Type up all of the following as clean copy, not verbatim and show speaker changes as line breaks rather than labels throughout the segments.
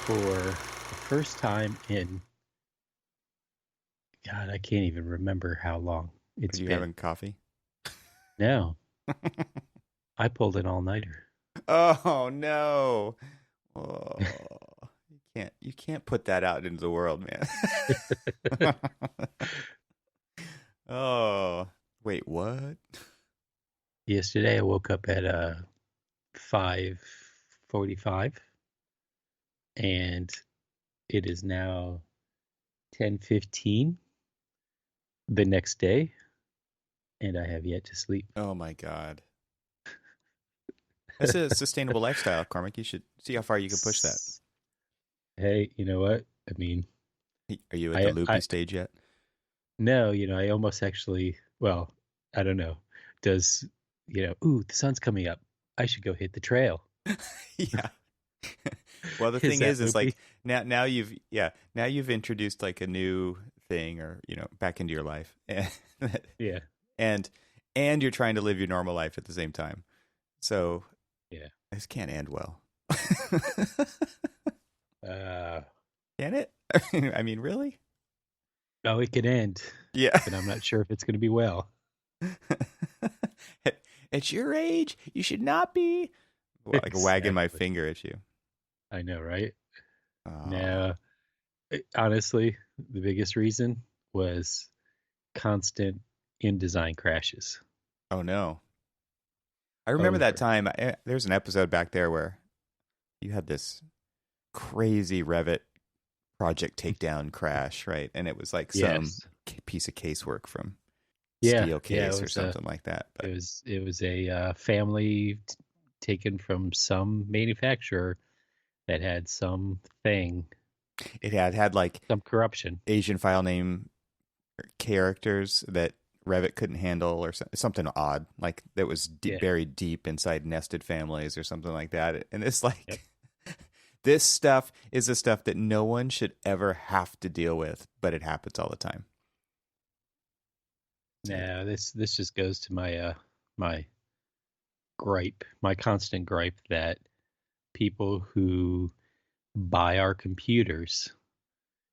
for the first time in, God, I can't even remember how long
Are
it's
you
been.
having coffee?
No, I pulled an all-nighter.
Oh no. Oh, you can't put that out into the world, man. Oh, wait, what?
Yesterday I woke up at 5:45 and it is now 10:15 the next day and I have yet to sleep.
Oh my God. That's a sustainable lifestyle, Cormac. You should see how far you can push that.
S- Hey, you know what? I mean,
Are you at the
I
loopy stage yet?
no, I almost actually, well, I don't know. Does, ooh, the sun's coming up. I should go hit the trail.
Yeah. Well, the
Is
thing
that
is
loopy?
like now you've introduced like a new thing or back into your life,
Yeah,
and and you're trying to live your normal life at the same time. So
yeah.
this can't end well.
Uh,
Can it? I mean, really?
oh, it could end,
Yeah.
but I'm not sure if it's going to be well.
At your age, you should not be. Well, like wagging my
Exactly.
finger at you.
I know, right?
Oh,
No, honestly, the biggest reason was constant InDesign crashes
oh no. I remember that
over.
time. There's an episode back there where you had this crazy Revit project takedown crash, right? And it was like some
Yes.
piece of casework from
Yeah,
Steel
yeah.
Case or something like that.
It
But
was it was a family taken from some manufacturer that had something,
it had like
some corruption.
Asian file name characters that Revit couldn't handle or something odd, like that was
Yeah.
buried deep inside nested families or something like that. And it's
Yep.
like, this stuff is the stuff that no one should ever have to deal with, but it happens all the time. And
No, this just goes to my gripe, my constant gripe that people who buy our computers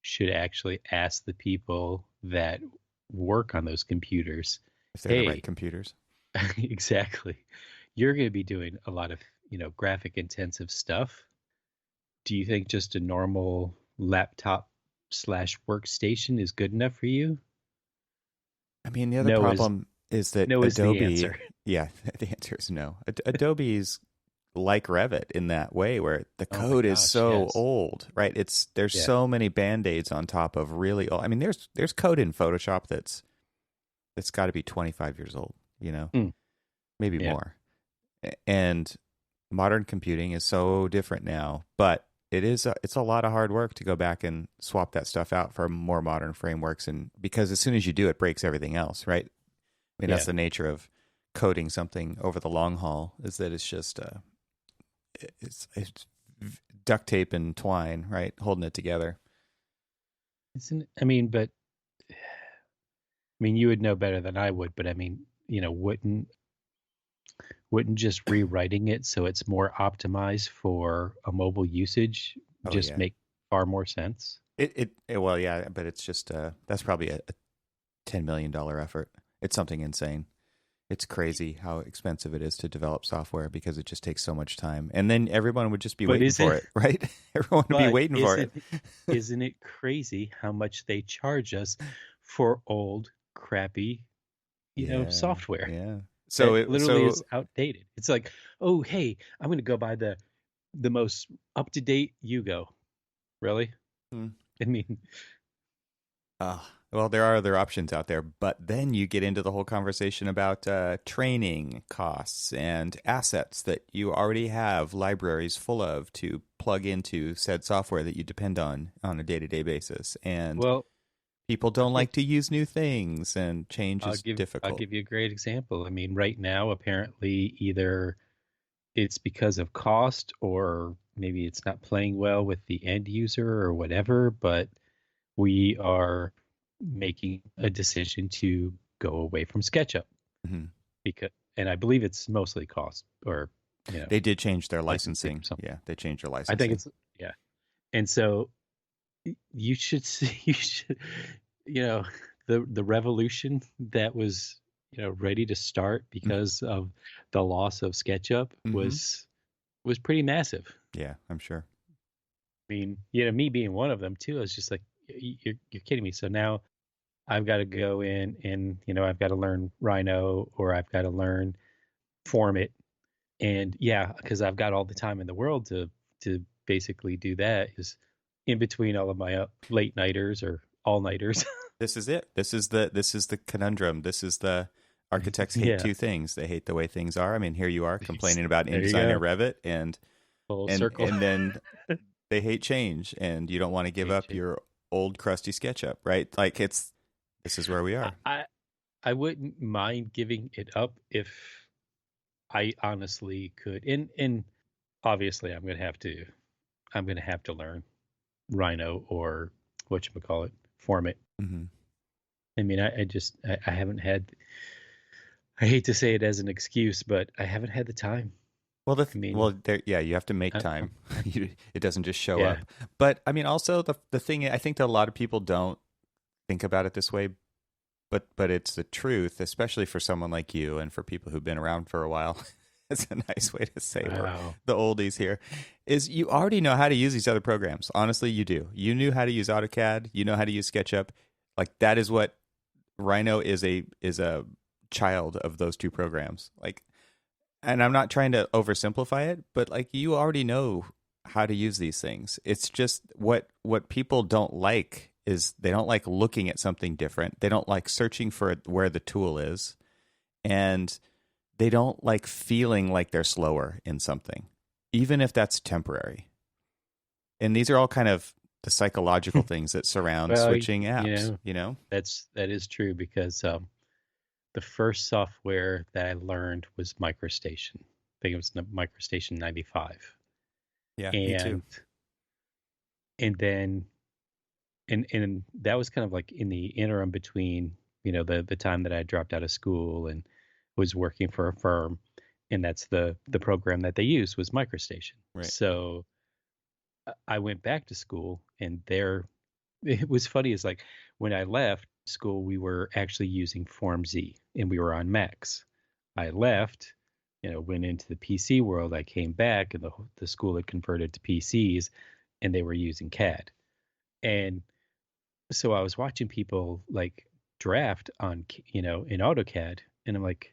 should actually ask the people that work on those computers,
if they're the right
hey,
computers.
exactly. You're going to be doing a lot of, graphic intensive stuff. Do you think just a normal laptop slash workstation is good enough for you?
I mean, the other
No is
problem is that
no is the
Adobe,
answer.
yeah, the answer is no. Adobe's like Revit in that way where the
Oh my
code is
gosh,
so
yes.
old, right? There's
Yeah.
so many band-aids on top of really old. I mean, there's code in Photoshop that's got to be 25 years old,
Hmm.
maybe
Yeah.
more. And modern computing is so different now, but it's a lot of hard work to go back and swap that stuff out for more modern frameworks, and because as soon as you do, it breaks everything else, right? I mean, that's
Yeah.
the nature of coding something over the long haul, is that it's just it's duct tape and twine, right, holding it together.
Isn't it, I mean, but I mean you would know better than I would, but I mean, wouldn't just rewriting it so it's more optimized for a mobile usage
Oh
just
yeah,
make far more sense?
well, yeah, but it's just that's probably a $10 million effort. It's something insane. It's crazy how expensive it is to develop software because it just takes so much time. And then everyone would just be
But
waiting
is
for
it
it, right? Everyone would be
but
waiting for it.
isn't it crazy how much they charge us for old crappy,
Yeah,
software
yeah. So
that
it
literally
so
is outdated? It's like, "Oh, hey, I'm going to go buy the most up-to-date Yugo." Really?
hmm.
I mean,
Well, there are other options out there, but then you get into the whole conversation about training costs and assets that you already have libraries full of to plug into said software that you depend on a day-to-day basis. And
well,
people
I'll
don't
give
like to use new things, and change
I'll
is
give I'll
difficult.
give you a great example. I mean, right now, apparently, either it's because of cost or maybe it's not playing well with the end user or whatever, but we are making a decision to go away from SketchUp
Hmm.
because, and I believe it's mostly cost or,
They did change their
licensing or
licensing.
something.
Yeah, they changed their
I think
licensing.
it's, yeah. And so you should see, you should, you know, the revolution that was, ready to start because of the loss of SketchUp
Mm-hmm.
was pretty massive.
Yeah, I'm sure.
I mean, me being one of them too, I was just like, you're kidding me. So now I've got to go in and, I've got to learn Rhino or I've got to learn Formit. And yeah, because I've got all the time in the world to basically do that is in between all of my late nighters or all nighters.
This is it. This is the conundrum. This is the architects hate
Yeah.
two things. They hate the way things are. I mean, here you are complaining about
There you
InDesign and
go.
Revit, and
Full
and
circle.
and then they hate change, and you don't want to give
Hate
up
change.
your old crusty SketchUp, right? Like this is where we
I,
are.
I I wouldn't mind giving it up if I honestly could. And obviously I'm gonna have to learn Rhino or whatchamacallit, Formit.
Hmm.
I mean, I haven't had. I hate to say it as an excuse, but I haven't had the time. I mean,
There, yeah, you have to make
I,
time. It doesn't just show
yeah,
up. But I mean, also the thing I think that a lot of people don't think about it this way, but it's the truth, especially for someone like you and for people who've been around for a while. It's a nice way to say we're
wow.
the oldies here. Is you already know how to use these other programs. Honestly, you do. You knew how to use AutoCAD. You know how to use SketchUp. Like that is what Rhino is a child of those two programs. Like, and I'm not trying to oversimplify it, but like you already know how to use these things. It's just what people don't like is they don't like looking at something different. They don't like searching for where the tool is, and they don't like feeling like they're slower in something, even if that's temporary. And these are all kind of the psychological things that surround
Well,
switching apps, you know?
that is true because the first software that I learned was MicroStation. I think it was MicroStation 95,
Yeah, me too.
and and then and that was kind of like in the interim between the time that I dropped out of school and was working for a firm, and that's the program that they used was MicroStation.
Right.
So I went back to school, and there it was funny. Is like when I left school, we were actually using Form Z, and we were on Macs. I left, went into the PC world. I came back, and the school had converted to PCs, and they were using CAD. And so I was watching people like draft on, in AutoCAD, and I'm like,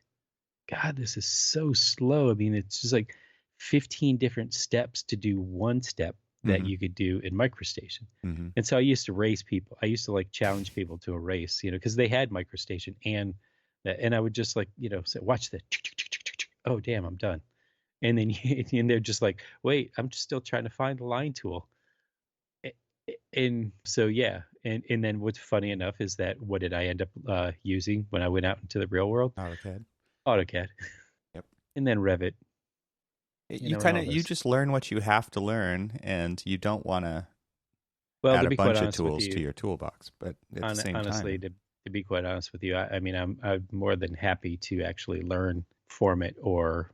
God, this is so slow. I mean, it's just like 15 different steps to do one step that
Mm-hmm.
you could do in MicroStation.
Mm-hmm.
And so I used to race people. I used to like challenge people to a race, because they had MicroStation and that, and I would just like, say, watch that. Oh, damn, I'm done. And then and they're just like, wait, I'm just still trying to find the line tool. And so yeah, and then what's funny enough is that what did I end up using when I went out into the real world?
AutoCAD.
AutoCAD,
Yep.
and then Revit,
You
and
kind
all
of you
this.
just learn what you have to learn, and you don't want to
Well,
add
to
a
be quite
bunch of
honest with
tools to
you,
your toolbox. But at the same
honestly,
time,
to be quite honest with you, I mean, I'm more than happy to actually learn Formit or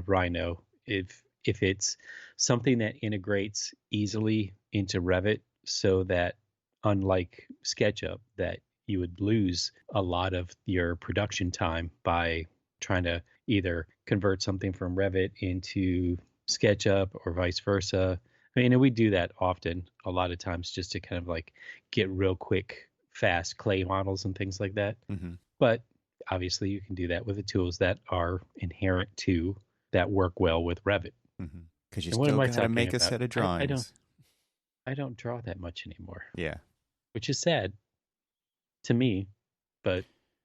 Rhino if it's something that integrates easily into Revit, so that unlike SketchUp, that you would lose a lot of your production time by trying to either convert something from Revit into SketchUp or vice versa. I mean, and we do that often, a lot of times, just to kind of like get real quick, fast clay models and things like that.
mm-hmm.
But obviously, you can do that with the tools that are inherent to that work well with Revit.
Mm-hmm. Because you
And what
still
am I
got to
talking
make a
about?
set of
I don't
drawings.
I don't draw that much anymore,
Yeah.
which is sad to me, but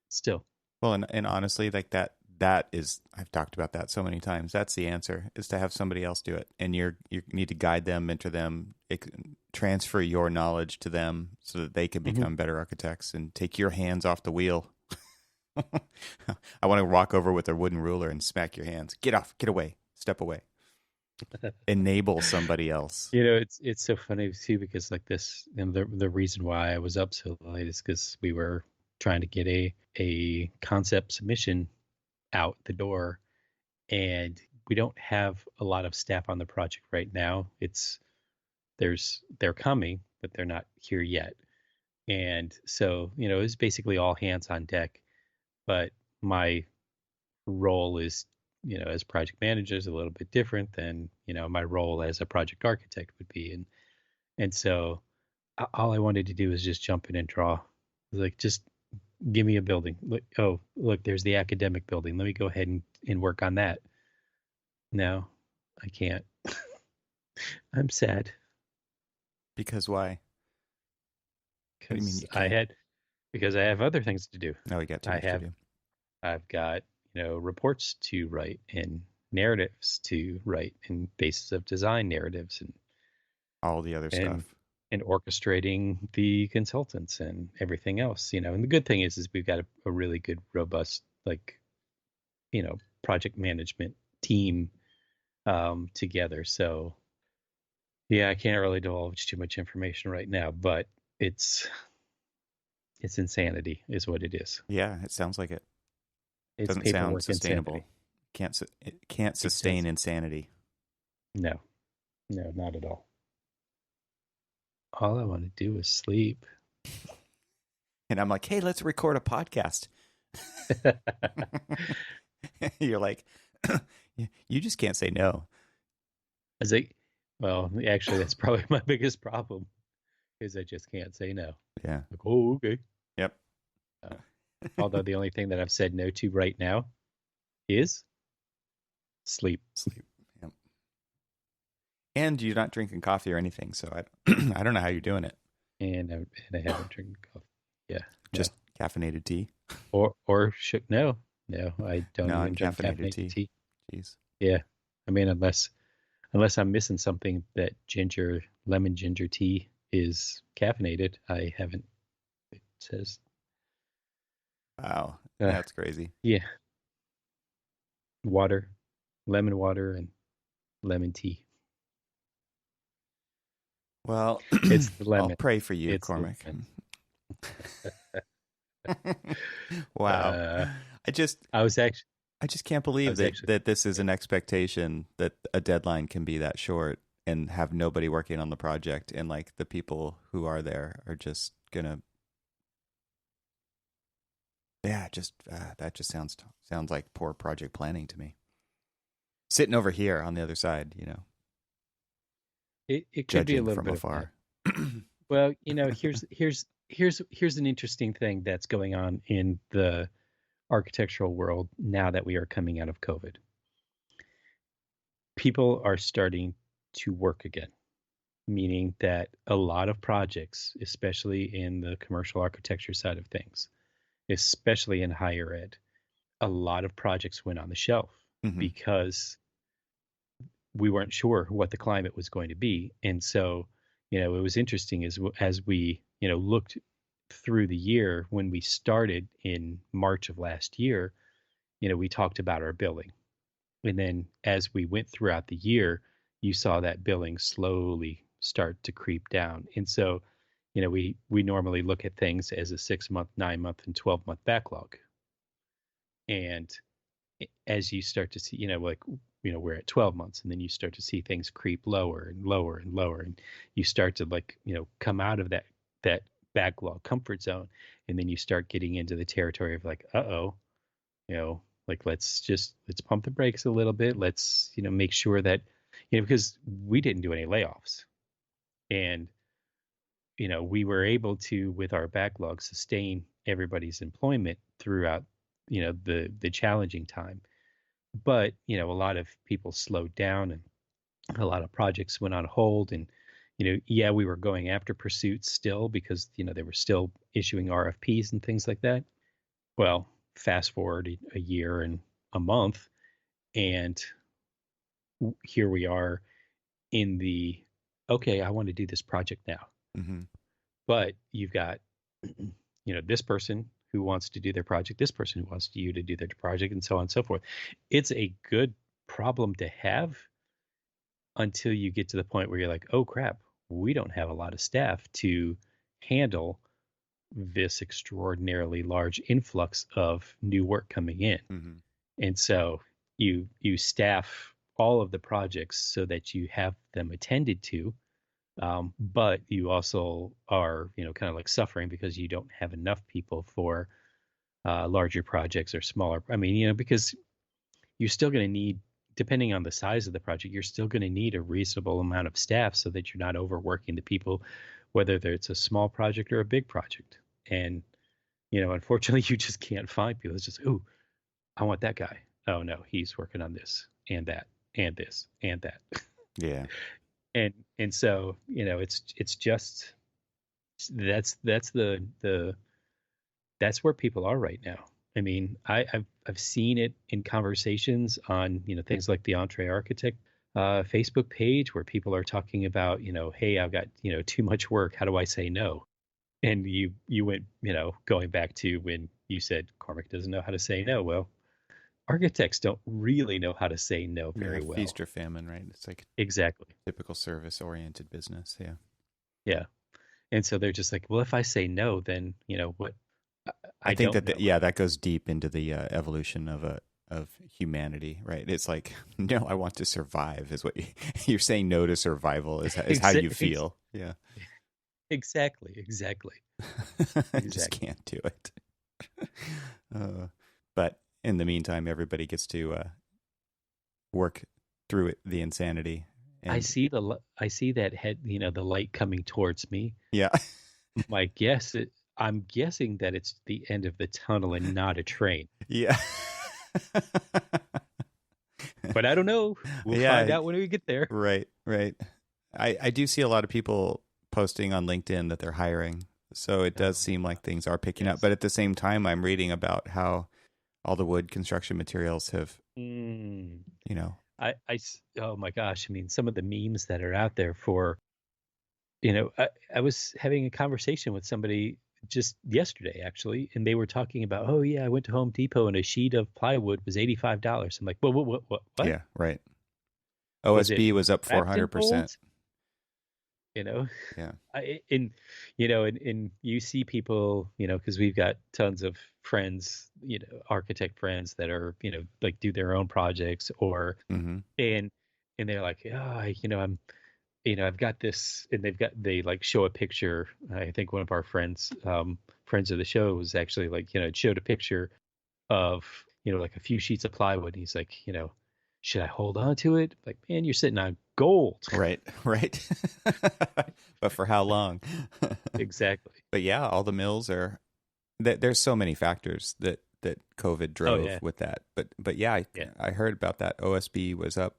still.
Well, and honestly, like that is I've talked about that so many times. That's the answer is to have somebody else do it, and you need to guide them, mentor them, transfer your knowledge to them so that they can
Hmm.
become better architects and take your hands off the wheel. I want to walk over with a wooden ruler and smack your hands. Get off, get away, step away. Enable somebody else.
It's so funny too because like this, and the reason why I was up so late is because we were trying to get a concept submission out the door, and we don't have a lot of staff on the project right now. they're coming, but they're not here yet. And so, it was basically all hands on deck. But my role is, as project manager is a little bit different than, my role as a project architect would be. And so all I wanted to do was just jump in and draw. Like, just give me a building. Look, there's the academic building. Let me go ahead and work on that. No, I can't. I'm sad.
Because why? What do you mean you can't?
Because I have other things to do.
No, we got too much to do.
I've got, reports to write and narratives to write and basis of design narratives and
all the other stuff.
And orchestrating the consultants and everything else, And the good thing is we've got a really good, robust, project management team together. So, yeah, I can't really divulge too much information right now, but it's insanity, is what it is.
Yeah, it sounds like it.
It
doesn't sound sustainable. It can't sustain insanity.
No, not at all. All I want to do is sleep.
And I'm like, hey, let's record a podcast. You're like, you just can't say no.
I was like, well, actually, that's probably my biggest problem, is I just can't say no.
Yeah.
Like, oh, okay.
Yep.
Although the only thing that I've said no to right now is sleep.
Yep. And you're not drinking coffee or anything, so I don't know how you're doing it.
And I haven't drinking coffee. Yeah.
Just caffeinated tea.
No, I don't even drink caffeinated tea.
Jeez.
Yeah. I mean, unless I'm missing something that lemon ginger tea is caffeinated, I haven't. It says.
Wow, that's crazy.
Yeah. Water, lemon water, and lemon tea.
Well,
it's the lemon.
I'll pray for you, Cormac. Wow. I just can't believe that this is an expectation, that a deadline can be that short and have nobody working on the project, and like the people who are there are just gonna. Yeah, that just sounds like poor project planning to me. Sitting over here on the other side,
it could be a little bit
afar.
Well, here's an interesting thing that's going on in the architectural world now that we are coming out of COVID. People are starting to work again, meaning that a lot of projects, especially in the commercial architecture side of things, especially in higher ed, a lot of projects went on the shelf because we weren't sure what the climate was going to be. And so, it was interesting as we, looked through the year, when we started in March of last year, we talked about our billing. And then as we went throughout the year, you saw that billing slowly start to creep down. And so, we normally look at things as a 6-month, 9-month, and 12-month backlog. And as you start to see, we're at 12 months, and then you start to see things creep lower and lower and lower, and you start to come out of that backlog comfort zone, and then you start getting into the territory of let's pump the brakes a little bit. Let's make sure that because we didn't do any layoffs, and we were able to, with our backlog, sustain everybody's employment throughout the challenging time. But a lot of people slowed down, and a lot of projects went on hold, and we were going after pursuits still, because they were still issuing RFPs and things like that. Well, fast forward a year and a month, and here we are in the I want to do this project now. But you've got this person who wants to do their project, this person who wants you to do their project, and so on and so forth. It's a good problem to have until you get to the point where you're like, oh crap, we don't have a lot of staff to handle this extraordinarily large influx of new work coming in. And so you staff all of the projects so that you have them attended to, But you also are, kind of like suffering because you don't have enough people for larger projects or smaller. I mean, because you're still going to need, depending on the size of the project, you're still going to need a reasonable amount of staff so that you're not overworking the people, whether it's a small project or a big project. And, unfortunately, you just can't find people. It's just, ooh, I want that guy. Oh no, he's working on this and that and this and that.
Yeah.
And so, it's just that's that's where people are right now. I mean, I've seen it in conversations on, things like the Entree Architect Facebook page where people are talking about, hey, I've got, too much work. How do I say no? And you went, going back to when you said Cormac doesn't know how to say no. Well, architects don't really know how to say no
Yeah,
very well.
feast or famine, right? It's like
Exactly.
typical service-oriented business. Yeah.
Yeah. And so they're just like, well, if I say no, then, what?
I
I
think
don't
that
know.
yeah, that goes deep into the evolution of humanity, right? It's like, no, I want to survive. Is what you're saying. No to survival is how you
Exa- ex-
feel. Yeah,
exactly. Exactly.
I just
Exactly.
can't do it. uh, but in the meantime, everybody gets to work through it, the insanity, and
I see that head, the light coming towards me.
yeah,
My guess, I'm guessing that it's the end of the tunnel and not a train.
yeah,
But I don't know. We'll find
yeah.
out when we get there.
Right, right. I do see a lot of people posting on LinkedIn that they're hiring. So it does
Oh my
seem like
God.
things are picking up.
Yes.
But at the same time, I'm reading about how all the wood construction materials have,
Mm.
you know,
Oh my gosh. I mean, some of the memes that are out there for, I was having a conversation with somebody just yesterday, actually, and they were talking about, oh yeah, I went to Home Depot and a sheet of plywood was $85. I'm like, what?
yeah, right.
Was it
OSB was up
wrapped in
400%.
gold? You know,
Yeah.
and and you see people, because we've got tons of friends, architect friends that are, like do their own projects or
Mm-hmm.
and they're like, I'm, I've got this, and they like show a picture. I think one of our friends of the show was actually like, it showed a picture of, like a few sheets of plywood. And he's like, should I hold on to it? Like, man, you're sitting on gold.
Right, right. But for how long?
Exactly.
But yeah, all the mills are there's so many factors that COVID
Oh
drove
yeah.
with that. But yeah,
Yeah.
I heard about that. OSB was up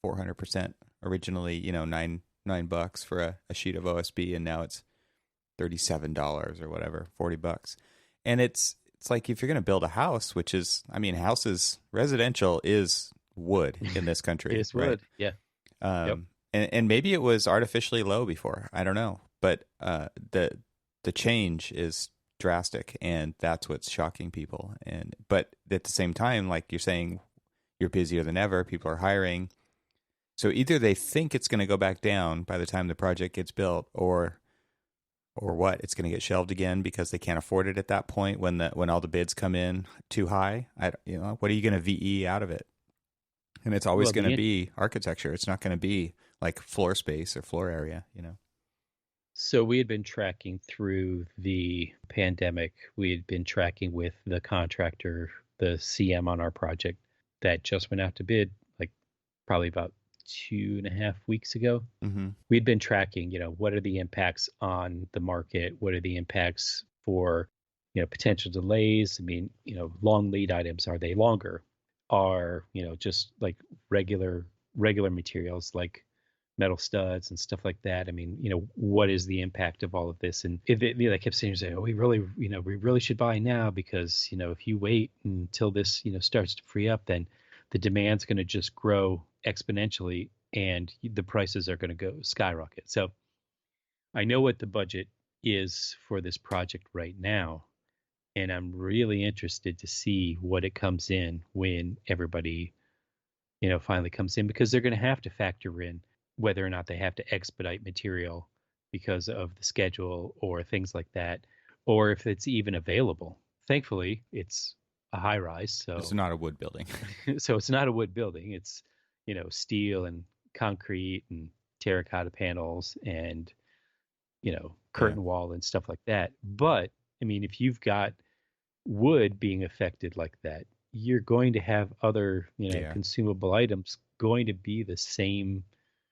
400% originally. $9 for a sheet of OSB, and now it's $37 or whatever, $40. And it's like if you're going to build a house, which is, I mean, houses residential is wood in this country,
It's
right?
wood. Yeah. Yep.
And maybe it was artificially low before. I don't know, but the change is drastic, and that's what's shocking people. And but at the same time, like you're saying, you're busier than ever. People are hiring, so either they think it's going to go back down by the time the project gets built, or what, it's going to get shelved again because they can't afford it at that point when all the bids come in too high. What are you going to VE out of it? And it's always
Well,
going to be architecture. It's not going to be like floor space or floor area.
so we had been tracking through the pandemic. We had been tracking with the contractor, the CM on our project that just went out to bid, like probably about 2.5 weeks ago.
Mm-hmm.
We'd been tracking, what are the impacts on the market? What are the impacts for, potential delays? I mean, long lead items, are they longer? Are, just like regular materials like metal studs and stuff like that. I mean, what is the impact of all of this? And if they kept saying, oh, we really should buy now because, if you wait until this, starts to free up, then the demand's going to just grow exponentially and the prices are going to go skyrocket. So I know what the budget is for this project right now. And I'm really interested to see what it comes in when everybody, finally comes in, because they're going to have to factor in whether or not they have to expedite material because of the schedule or things like that, or if it's even available. Thankfully, it's a high rise,
It's
so
not a wood building.
so it's not a wood building. It's, steel and concrete and terracotta panels and,
Yeah.
curtain wall and stuff like that. But I mean, if you've got wood being affected like that, you're going to have other,
Yeah.
consumable items going to be the same.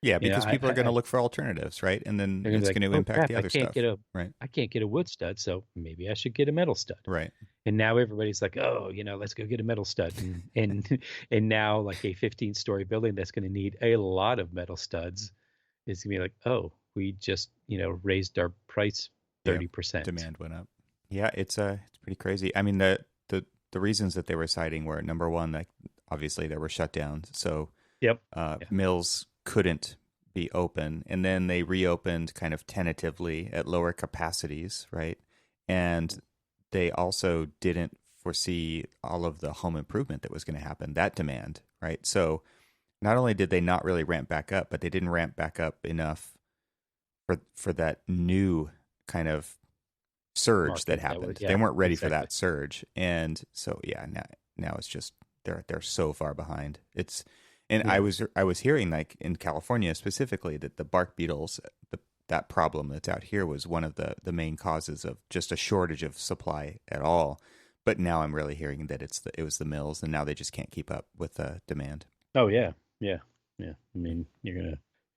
Yeah, because people are going to
I
look for alternatives, right? And then
they're gonna be
it's
like,
going to
oh
impact
crap,
the other stuff. Right.
I can't get a wood stud, so maybe I should get a metal stud.
Right.
And now everybody's like, oh, let's go get a metal stud. And and now like a 15-story building that's going to need a lot of metal studs is going to be like, oh, we just, raised our price
Yeah.
30%.
Demand went up. Yeah, it's pretty crazy. I mean, the reasons that they were citing were, number one, like obviously there were shutdowns, so
Yep. Yeah.
mills couldn't be open, and then they reopened kind of tentatively at lower capacities, right? And they also didn't foresee all of the home improvement that was going to happen, that demand, right? So not only did they not really ramp back up, but they didn't ramp back up enough for that new kind of surge that
Market that
happened.
yeah,
They weren't ready for
exactly.
that surge, and so yeah, now it's just they're so far behind. It's and
Yeah.
I was hearing, like in California specifically, that the bark beetles, that problem that's out here, was one of the main causes of just a shortage of supply at all. But now I'm really hearing that it was the mills, and now they just can't keep up with the demand.
Oh yeah. Yeah. Yeah. I mean, you're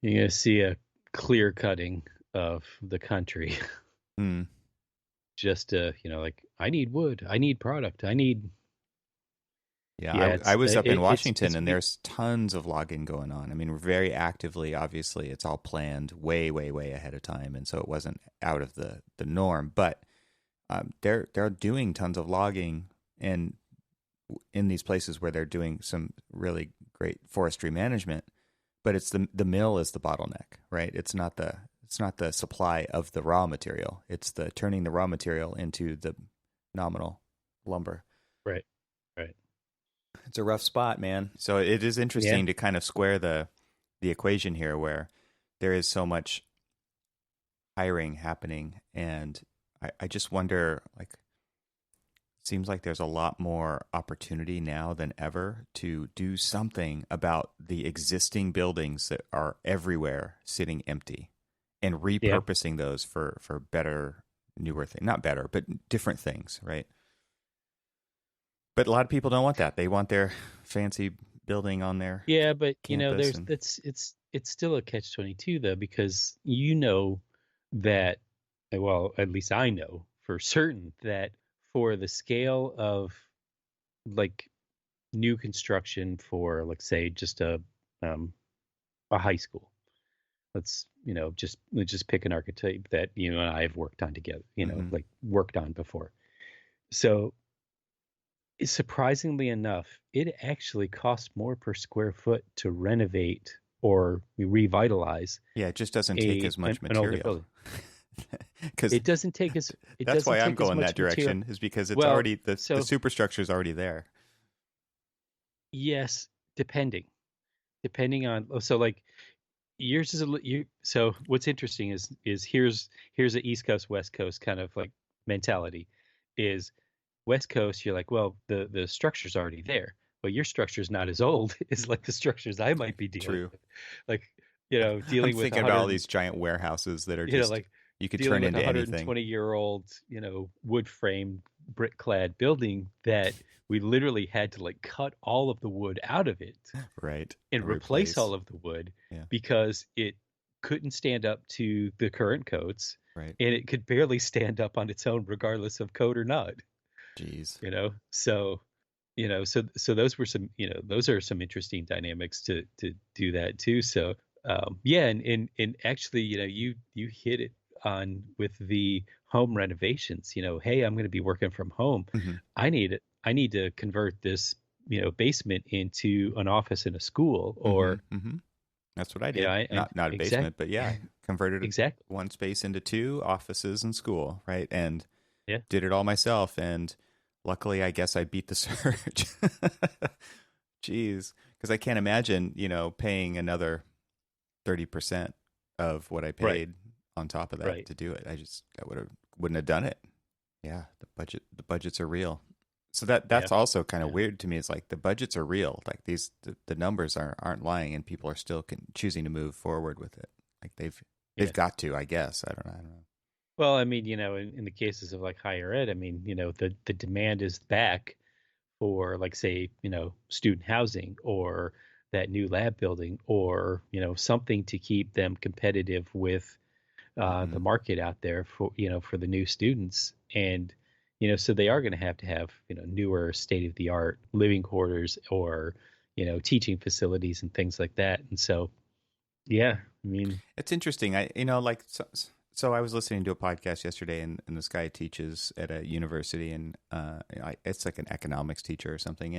gonna see a clear cutting of the country.
Mm.
Just like, I need wood, I need product, I need.
Yeah,
Yeah,
I was up in Washington,
it's
and there's tons of logging going on. I mean, we're very actively, obviously, it's all planned way, way, way ahead of time, and so it wasn't out of the norm. But they're doing tons of logging, and in these places where they're doing some really great forestry management. But it's the mill is the bottleneck, right? It's not the supply of the raw material. It's the turning the raw material into the nominal lumber.
right, right.
It's a rough spot, man. So it is
Yeah.
interesting to kind of square the equation here, where there is so much hiring happening, and I just wonder, like, it seems like there's a lot more opportunity now than ever to do something about the existing buildings that are everywhere sitting empty, and
Yeah.
repurposing those for better, newer things. Not better, but different things, right? But a lot of people don't want that. They want their fancy building on their
Yeah, but
campus,
there's
and
it's still a catch-22 though, because that, well, at least I know for certain that for the scale of like new construction for, like, say, just a high school. Let's just pick an archetype that you and I have worked on together,
Mhm.
like worked on before. So surprisingly enough, it actually costs more per square foot to renovate or revitalize
Yeah, it just doesn't take as much
an older
material.
building.
Because
It doesn't take as it
that's
doesn't
why I'm
take as
going that
much material.
direction, is because it's
Well,
already the
so
superstructure is already there.
yes, depending on, so like, yours is so what's interesting is here's a East Coast West Coast kind of like mentality. Is West Coast, you're like, well, the structure's already there, but your structure's not as old as like the structures I might be dealing
True.
with, like,
I'm
dealing with
thinking about all these giant warehouses that are just,
like
you could
dealing
turn
with a
into anything.
120-year-old, wood frame brick clad building that we literally had to like cut all of the wood out of it
Right.
and
Or
replace
replace.
all of the wood
Yeah.
because it couldn't stand up to the current codes,
Right.
and it could barely stand up on its own regardless of code or not.
Jeez.
So so those are some interesting dynamics to do that too. So yeah, and actually, you hit it on with the home renovations. Hey, I'm going to be working from home.
Hmm.
I need to convert this, basement into an office in a school,
Hmm.
or
Hmm. That's what I did.
I
Not a
exact
basement, but yeah, converted
exactly.
one space into two offices and school, right? And
Yeah.
did it all myself, and luckily, I guess I beat the surge. Jeez, because I can't imagine, paying another 30% of what I
Right.
paid on top of that
Right.
to do it. I wouldn't have done it. Yeah, the budgets are real. So
Yeah.
that's also kind of
Yeah.
weird to me. It's like the budgets are real. Like the numbers aren't lying, and people are still choosing to move forward with it. Like they've
Yeah.
got to, I guess. I don't know.
Well, I mean, in the cases of like higher ed, I mean, the demand is back for like say, student housing or that new lab building or, something to keep them competitive with
Hmm.
the market out there for, for the new students. And, so they are going to have, newer state of the art living quarters or, teaching facilities and things like that. And so, yeah, I mean,
It's interesting. Like so I was listening to a podcast yesterday, and this guy teaches at a university, and it's like an economics teacher or something,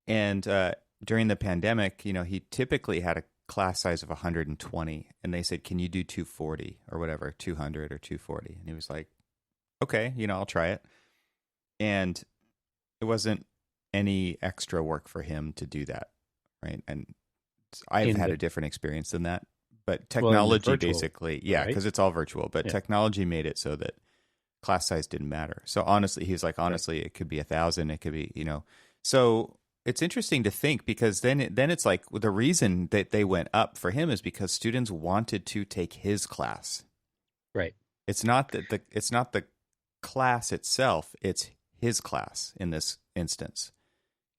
and during the pandemic, he typically had a class size of 120, and they said, "Can you do 240 or whatever, 200 or 240?" And he was like, "Okay, I'll try it." And it wasn't any extra work for him to do that, right? And I've
in
had
the
a different experience than that. But
in the
technology
virtual,
basically, yeah,
right?
because it's all virtual, but
Yeah,
technology made it so that class size didn't matter. So honestly, he's like,
right.
honestly, it could be 1,000, it could be. So it's interesting to think because then it's like the reason that they went up for him is because students wanted to take his class.
Right.
It's not the class itself, it's his class in this instance.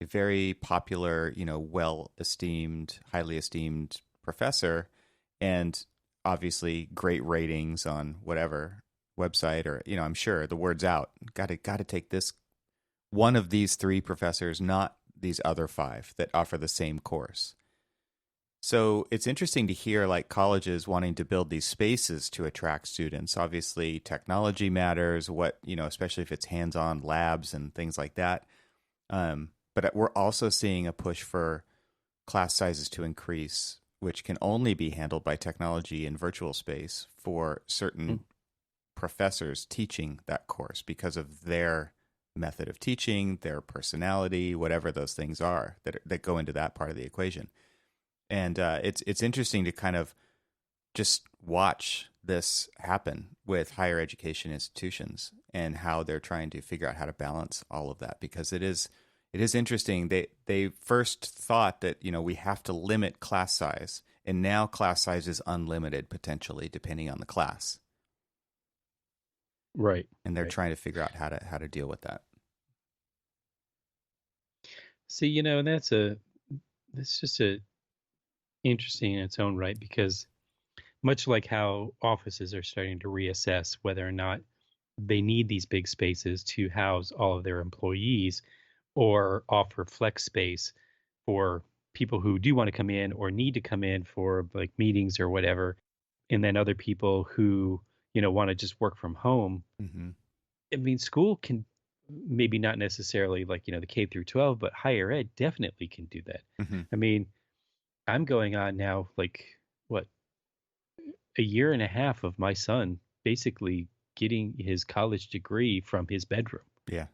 A very popular, well esteemed, highly esteemed professor, and obviously great ratings on whatever website or I'm sure the word's out. Got to take this one of these three professors, not these other five that offer the same course. So it's interesting to hear like colleges wanting to build these spaces to attract students. Obviously, technology matters, especially if it's hands-on labs and things like that. But we're also seeing a push for class sizes to increase, which can only be handled by technology in virtual space for
Mm.
certain professors teaching that course because of their method of teaching, their personality, whatever those things are that go into that part of the equation. And it's interesting to kind of just watch this happen with higher education institutions and how they're trying to figure out how to balance all of that because it is interesting. They first thought that we have to limit class size, and now class size is unlimited potentially depending on the class,
Right.
and they're
Right.
trying to figure out how to deal with that.
See, and that's just a interesting in its own right because much like how offices are starting to reassess whether or not they need these big spaces to house all of their employees or offer flex space for people who do want to come in or need to come in for like meetings or whatever, and then other people who want to just work from home.
Hmm.
I mean, school can maybe not necessarily like the K through 12, but higher ed definitely can do that.
Hmm.
I mean, I'm going on now like what, a year and a half of my son basically getting his college degree from his bedroom.
Yeah.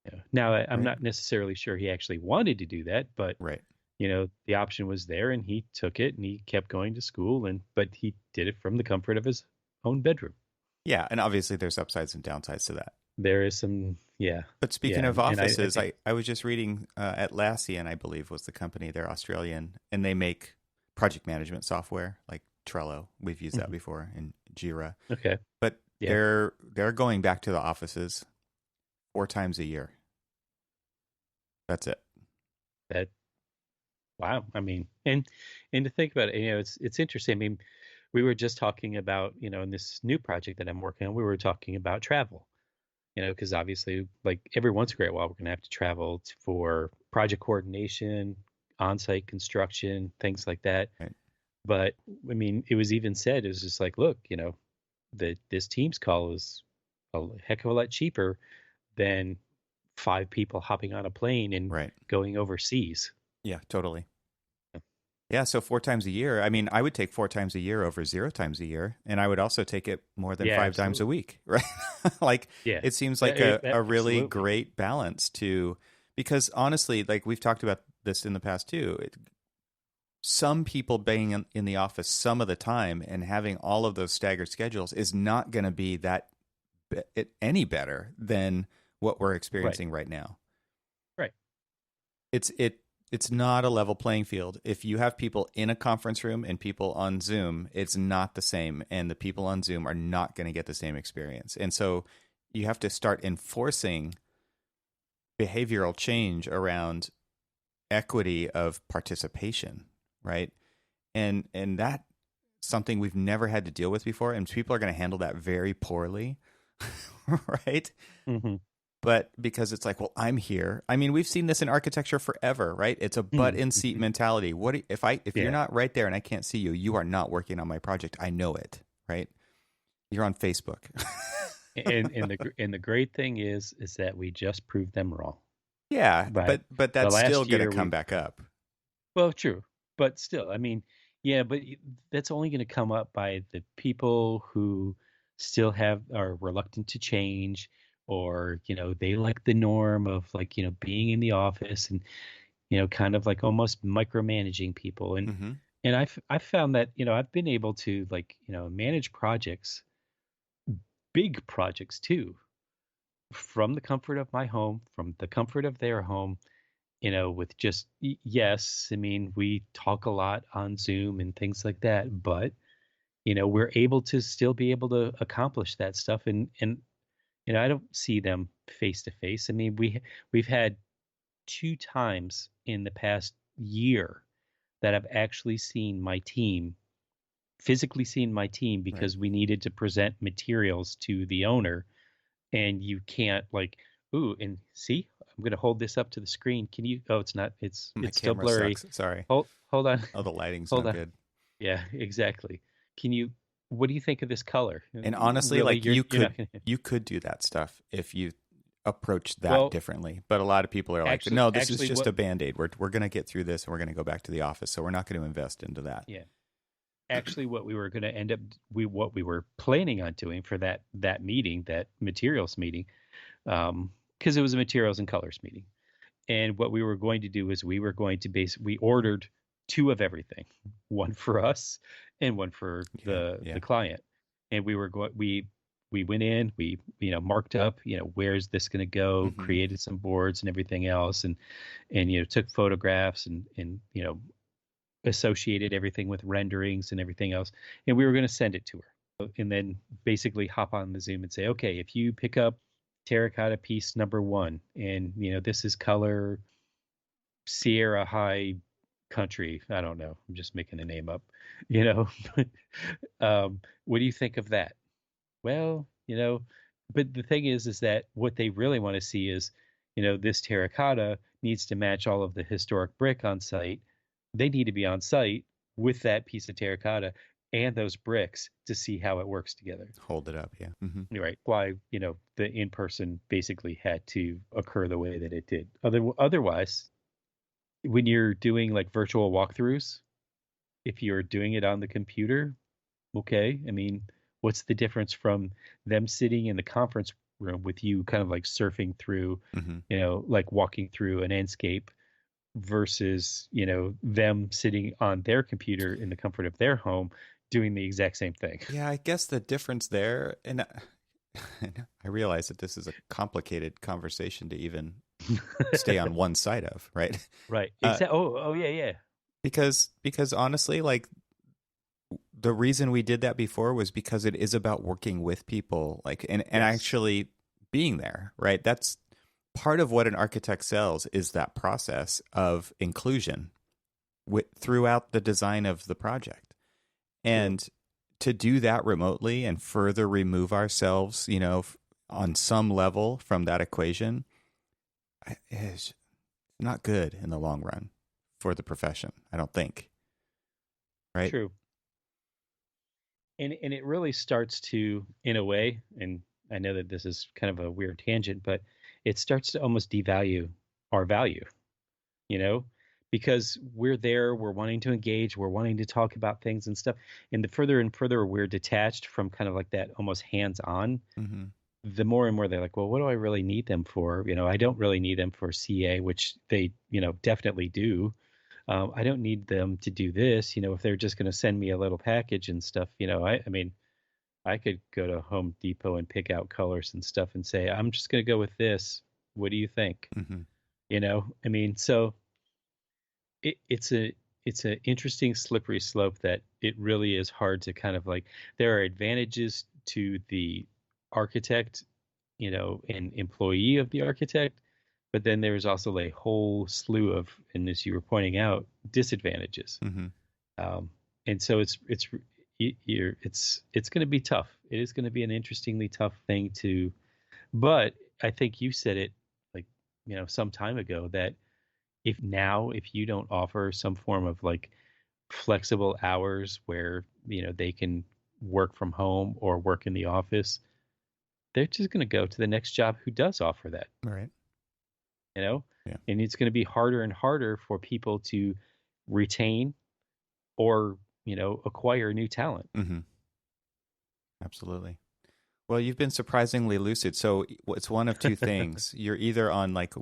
Yeah. Now, I'm
Right.
not necessarily sure he actually wanted to do that, but
Right.
the option was there and he took it and he kept going to school but he did it from the comfort of his own bedroom.
Yeah, and obviously there's upsides and downsides to that.
There is some, yeah,
But speaking
yeah,
of
and I
offices,
think
I was just reading Atlassian, I believe, was the company. They're Australian, and they make project management software like Trello. We've used that
mhm.
before in Jira.
Okay,
But
yeah,
they're going back to the offices 4 times a year. That's it.
that wow. I mean, and to think about it, it's interesting. I mean, we were just talking about in this new project that I'm working on, we were talking about travel. Because obviously, like every once in a great while, we're going to have to travel for project coordination, on-site construction, things like that.
Right.
But I mean, it was even said, it was just like, look, that this Teams call is a heck of a lot cheaper than five people hopping on a plane and
Right.
going overseas.
Yeah, totally. Yeah, so 4 times a year. I mean, I would take 4 times a year over 0 times a year, and I would also take it more than
Yeah,
5 times a
absolutely.
week, right? Like,
Yeah,
it seems like a really
absolutely.
great balance because honestly, like we've talked about this in the past too, some people being in the office some of the time and having all of those staggered schedules is not going to be any better than what we're
Right,
experiencing right now.
right.
It it's not a level playing field. If you have people in a conference room and people on Zoom, it's not the same, and the people on Zoom are not going to get the same experience. And so you have to start enforcing behavioral change around equity of participation, right? And that's something we've never had to deal with before, and people are going to handle that very poorly, right?
Mm-hmm.
But because it's like, well, I'm here. I mean, we've seen this in architecture forever, right? It's a butt in seat mentality. If you're not right there and I can't see you, you are not working on my project. I know it, right? You're on Facebook.
And the great thing is that we just proved them wrong.
Yeah,
But
but
the
that's still
last
going to
year
come
we
back up.
well, true, but still, I mean, yeah, but that's only going to come up by the people who still are reluctant to change, or they like the norm of, like, being in the office, and kind of like almost micromanaging people. and
Hmm.
and I've found that I've been able to, like, manage projects, big projects too, from the comfort of my home, from the comfort of their home, with just, yes, I mean, we talk a lot on Zoom and things like that, but we're able to still be able to accomplish that stuff. And I don't see them face to face. I mean, we've had two times in the past year that I've actually seen my team, physically seen my team,
Right.
because we needed to present materials to the owner. And you can't, like, ooh, and see, I'm going to hold this up to the screen. Can you? Oh, it's not.
My
It's still
camera
blurry.
sucks. Sorry.
Hold on.
Oh, the lighting's
Hold
no
on.
good.
Yeah, exactly. Can you? What do you think of this color?
And honestly,
Really,
like
you're not going to.
you could do that stuff if you approach that
Well,
differently. But a lot of people are like,
actually,
no, this is
actually,
just
what?
a band-aid. We're going to get through this and we're going to go back to the office. So we're not going to invest into that.
Yeah, actually, what we were going to end up, what we were planning on doing for that meeting, that materials meeting, because it was a materials and colors meeting. And what we were going to do is we were going to we ordered two of everything, one for us and one for
Yeah.
the client. And we were going we went in, we marked up, where's this going to go,
Hmm.
created some boards and everything else, and took photographs, and associated everything with renderings and everything else. And we were going to send it to her, and then basically hop on the Zoom and say, okay, if you pick up terracotta piece number one, and this is color Sierra High Country, I don't know, I'm just making a name up, you know what do you think of that? Well, but the thing is that what they really want to see is, this terracotta needs to match all of the historic brick on site. They need to be on site with that piece of terracotta and those bricks to see how it works together.
Hold it up. Yeah. Hmm.
Right. Why, the in person basically had to occur the way that it did. Otherwise, when you're doing like virtual walkthroughs, if you're doing it on the computer, okay. I mean, what's the difference from them sitting in the conference room with you kind of like surfing through,
Hmm.
like walking through an landscape, versus, them sitting on their computer in the comfort of their home doing the exact same thing.
Yeah, I guess the difference there, and I realize that this is a complicated conversation to even stay on one side of, right?
Right.
Uh,
Oh, yeah, yeah.
because honestly, like the reason we did that before was because it is about working with people, like and
Yes.
actually being there, right? That's part of what an architect sells is that process of inclusion throughout the design of the project.
True.
And to do that remotely and further remove ourselves, on some level from that equation is not good in the long run for the profession, I don't think. Right?
True. And it really starts to, in a way, and I know that this is kind of a weird tangent, but it starts to almost devalue our value, you know, because we're there, we're wanting to engage, we're wanting to talk about things and stuff. And the further and further we're detached from kind of like that almost hands-on,
Mm-hmm.
the more and more they're like, well, what do I really need them for? I don't really need them for CA, which they, definitely do. I don't need them to do this, if they're just going to send me a little package and stuff. I mean, I could go to Home Depot and pick out colors and stuff and say, I'm just going to go with this. What do you think?
Mm-hmm.
I mean, so it's an interesting slippery slope that it really is hard to kind of like. There are advantages to the architect, and employee of the architect, but then there's also a whole slew of, and as you were pointing out, disadvantages.
Mm-hmm.
Um, and so it's going to be tough. It is going to be an interestingly tough thing to, but I think you said it like, some time ago that if you don't offer some form of like flexible hours where, they can work from home or work in the office, they're just going to go to the next job who does offer that,
All right.
Yeah. And it's going to be harder and harder for people to retain or, acquire new talent.
Mm-hmm. Absolutely. Well, you've been surprisingly lucid. So it's one of two things. You're either on like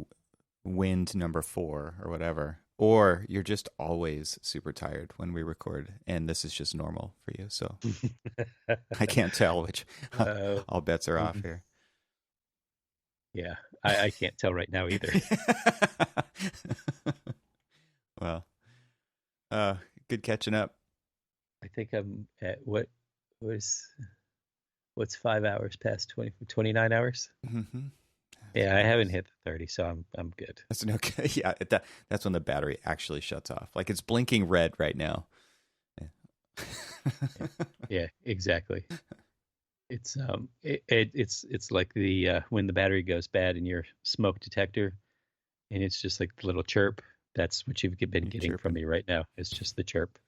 wind number 4 or whatever, or you're just always super tired when we record, and this is just normal for you. So I can't tell which. All bets are off here.
Yeah, I can't tell right now either.
Well, good catching up.
I think I'm at what's 5 hours past 29 hours?
Mm-hmm.
Yeah, I haven't hit the 30, so I'm good.
That's an okay. Yeah, that's when the battery actually shuts off. Like it's blinking red right now.
Yeah, exactly. It's it's like the when the battery goes bad in your smoke detector, and it's just like the little chirp. That's what you've been getting from me right now. It's just the chirp.